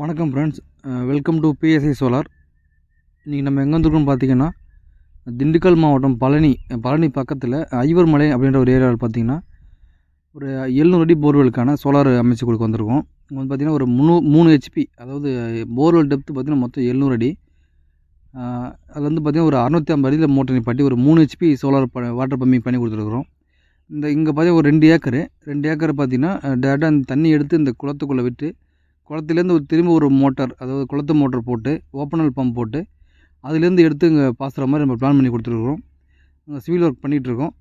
வணக்கம் friends, welcome to PSI solar. இன்றைக்கி நம்ம எங்கே வந்துருக்கோம்னு பார்த்தீங்கன்னா, திண்டுக்கல் மாவட்டம் பழனி பக்கத்தில் ஐவர்மலை அப்படின்ற ஒரு ஏரியாவில் பார்த்தீங்கன்னா, ஒரு 700 அடி போர்வெலுக்கான சோலார் அமைச்சு கொடுக்க வந்திருக்கோம். இங்கே வந்து பார்த்திங்கன்னா ஒரு 3 ஹெச்பி, அதாவது போர்வெல் டெப்த்து பார்த்திங்கன்னா மொத்தம் 700 அடி. அதில் வந்து பார்த்திங்கன்னா ஒரு 650 அடியில் மோட்டர் நிப்பாட்டி ஒரு 3 ஹெச்பி சோலார் வாட்டர் பம்பிங் பண்ணி கொடுத்துருக்குறோம். இங்கே பார்த்தீங்கன்னா ஒரு 2 ஏக்கர் பார்த்திங்கன்னா டேரெக்டாக அந்த தண்ணி எடுத்து இந்த குளத்துக்குள்ளே விட்டு, குளத்துலேருந்து திரும்ப ஒரு மோட்டார், அதாவது குளத்து மோட்டர் போட்டு ஓப்பனல் பம்ப் போட்டு அதுலேருந்து எடுத்து இங்கே பாசுகிற மாதிரி நம்ம பிளான் பண்ணி கொடுத்துருக்குறோம். சிவில் ஒர்க் பண்ணிகிட்ருக்கோம்.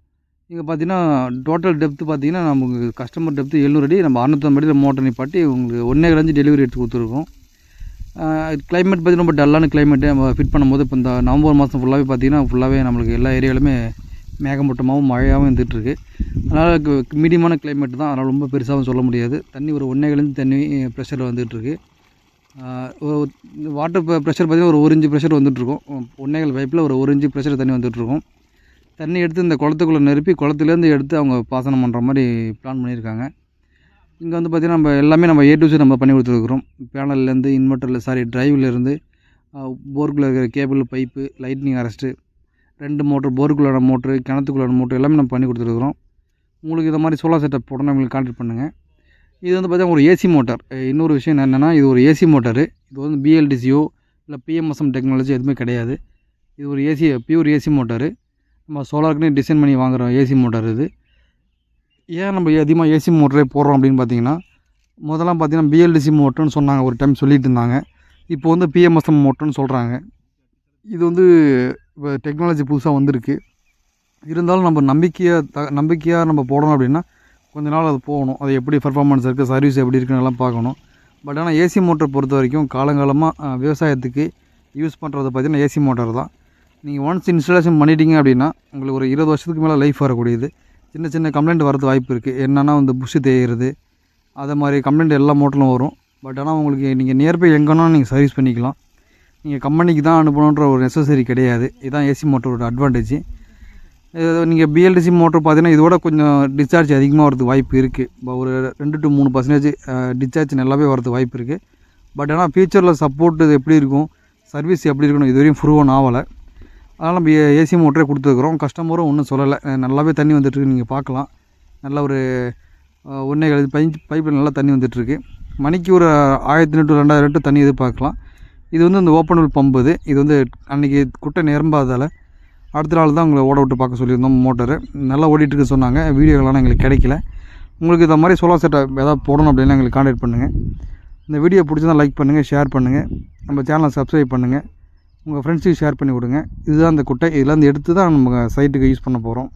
இங்கே பார்த்தீங்கன்னா டோட்டல் டெப்த்து பார்த்தீங்கன்னா நமக்கு கஸ்டமர் டெப்த்து 700 அடி, நம்ம 650 அடியில் மோட்டர் நிப்பாட்டி உங்களுக்கு 1.5 டெலிவரி எடுத்து கொடுத்துருக்கோம். கிளைமேட் பார்த்திங்கன்னா ரொம்ப டல்லான கிளைமேட்டு. நம்ம ஃபிட் பண்ணும்போது இப்போ இந்த நவம்பர் மாதம் ஃபுல்லாகவே பார்த்திங்கன்னா ஃபுல்லாகவே நம்மளுக்கு எல்லா ஏரியாவிலுமே மேகமூட்டமாகவும் மழையாகவும் இருந்துகிட்ருக்கு. அதனால் மீடியமான கிளைமேட் தான், அதனால் ரொம்ப பெருசாகவும் சொல்ல முடியாது. தண்ணி ஒரு 1.5 தண்ணி ப்ரெஷரில் வந்துகிட்ருக்கு. வாட்டர் ப்ரெஷர் பார்த்திங்கன்னா ஒரு 1 இன்ச்சு ப்ரெஷர் வந்துட்டுருக்கும். 1.5 பைப்பில் ஒரு 1 இன்ச்சு ப்ரெஷர் தண்ணி வந்துட்டுருக்கும். தண்ணி எடுத்து இந்த குளத்துக்குள்ளே நிரப்பி குளத்துலேருந்து எடுத்து அவங்க பாசனம் பண்ணுற மாதிரி பிளான் பண்ணியிருக்காங்க. இங்கே வந்து பார்த்திங்கன்னா நம்ம எல்லாமே நம்ம A to Z நம்ம பண்ணி கொடுத்துருக்குறோம். பேனல்லேருந்து இன்வெர்ட்டரில் டிரைவ்லேருந்து போருக்குள்ளே இருக்கிற cable, pipe, lightning arrest, 2 motor, போருக்குள்ளான மோட்ரு, கிணத்துக்குள்ளான மோட்ரு எல்லாமே நம்ம பண்ணி கொடுத்துருக்குறோம். உங்களுக்கு இந்த மாதிரி சோலார் செட்டப் போடணும் எங்களுக்கு கான்டாக்ட் பண்ணுங்கள். இது வந்து பார்த்திங்கன்னா ஒரு ஏசி மோட்டார். இன்னொரு விஷயம் என்னென்னா, இது ஒரு ஏசி மோட்டாரு. இது வந்து BLDCO இல்லை PMSM டெக்னாலஜி எதுவுமே கிடையாது. இது ஒரு பியூர் ஏசி மோட்டாரு. நம்ம சோலாருக்குன்னு டிசைன் பண்ணி வாங்குகிற ஏசி மோட்டார் இது. ஏன் நம்ம அதிகமாக ஏசி மோட்டரே போடுறோம் அப்படின்னு பார்த்தீங்கன்னா, முதல்லாம் பார்த்திங்கன்னா BLDC மோட்டர்னு சொன்னாங்க, ஒரு டைம் சொல்லிட்டு இருந்தாங்க. இப்போ வந்து PMSM மோட்டர்னு சொல்கிறாங்க. இது வந்து இப்போ டெக்னாலஜி புதுசாக வந்திருக்கு. இருந்தாலும் நம்ம நம்பிக்கையாக நம்ம போடணும் அப்படின்னா கொஞ்ச நாள் அது போகணும். அது எப்படி பர்ஃபார்மன்ஸ் இருக்குது, சர்வீஸ் எப்படி இருக்குன்னு எல்லாம் பார்க்கணும். பட் ஆனால் ஏசி மோட்டர் பொறுத்த வரைக்கும் காலங்காலமாக விவசாயத்துக்கு யூஸ் பண்ணுறது பார்த்திங்கன்னா ஏசி மோட்டார் தான். நீங்கள் ஒன்ஸ் இன்ஸ்டாலேஷன் பண்ணிட்டீங்க அப்படின்னா உங்களுக்கு ஒரு 20 வருஷத்துக்கு மேலே லைஃப் வரக்கூடியது. சின்ன சின்ன கம்ப்ளைண்ட் வரது வாய்ப்பு இருக்குது. என்னென்னா வந்து புஷ் தேய்கிறது, அதை மாதிரி கம்ப்ளைண்ட் எல்லா மோட்டரும் வரும். பட் ஆனால் உங்களுக்கு நீங்கள் நியர்பை எங்கன்னா நீங்கள் சர்வீஸ் பண்ணிக்கலாம். நீங்கள் கம்பெனிக்கு தான் அனுப்பணுன்ற ஒரு நெசசரி கிடையாது. இதுதான் ஏசி மோட்டரோட அட்வான்டேஜ். நீங்கள் BLDC மோட்டர் பார்த்தீங்கன்னா இதோட கொஞ்சம் டிஸ்சார்ஜ் அதிகமாக வரதுக்கு வாய்ப்பு இருக்குது. இப்போ ஒரு 2 to 3% டிஸ்சார்ஜ் நல்லாவே வரதுக்கு வாய்ப்பு இருக்குது. பட் ஆனால் ஃபியூச்சரில் சப்போர்ட் இது எப்படி இருக்கும், சர்வீஸ் எப்படி இருக்கணும், இது வரையும் ப்ரூவன் ஆகலை. அதனால் நம்ம ஏசி மோட்டரே கொடுத்துருக்குறோம். கஸ்டமரும் ஒன்றும் சொல்லலை, நல்லாவே தண்ணி வந்துட்டுருக்கு. நீங்கள் பார்க்கலாம், நல்ல ஒரு 1.5 பைப்பில் நல்லா தண்ணி வந்துட்டுருக்கு. மணிக்கு ஒரு 1800 to 2000 தண்ணி எதிர்பார்க்கலாம். இது வந்து இந்த ஓப்பனல் பம்பு. இது வந்து அன்றைக்கி குட்டை நிரம்பாததால் அடுத்த நாள் தான் உங்களை ஓட விட்டு பார்க்க சொல்லியிருந்தோம். மோட்டரு நல்லா ஓடிட்டுருக்கு சொன்னாங்க. வீடியோலாம் எங்களுக்கு கிடைக்கல. உங்களுக்கு இந்த மாதிரி சோலார் செட்டப் ஏதாவது போடணும் அப்படின்னா எங்களுக்கு கான்டாக்ட் பண்ணுங்கள். இந்த வீடியோ பிடிச்சதான் லைக் பண்ணுங்கள், ஷேர் பண்ணுங்கள், நம்ம சேனலை சப்ஸ்கிரைப் பண்ணுங்கள், உங்கள் ஃப்ரெண்ட்ஸுக்கு ஷேர் பண்ணி விடுங்க. இதுதான் இந்த குட்டை. இதெல்லாம் எடுத்து தான் நம்ம சைட்டுக்கு யூஸ் பண்ண போகிறோம்.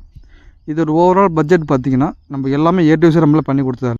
இதோட ஓவரால் பட்ஜெட் பார்த்திங்கன்னா நம்ம எல்லாமே A to Z நம்மளே பண்ணி கொடுத்ததால்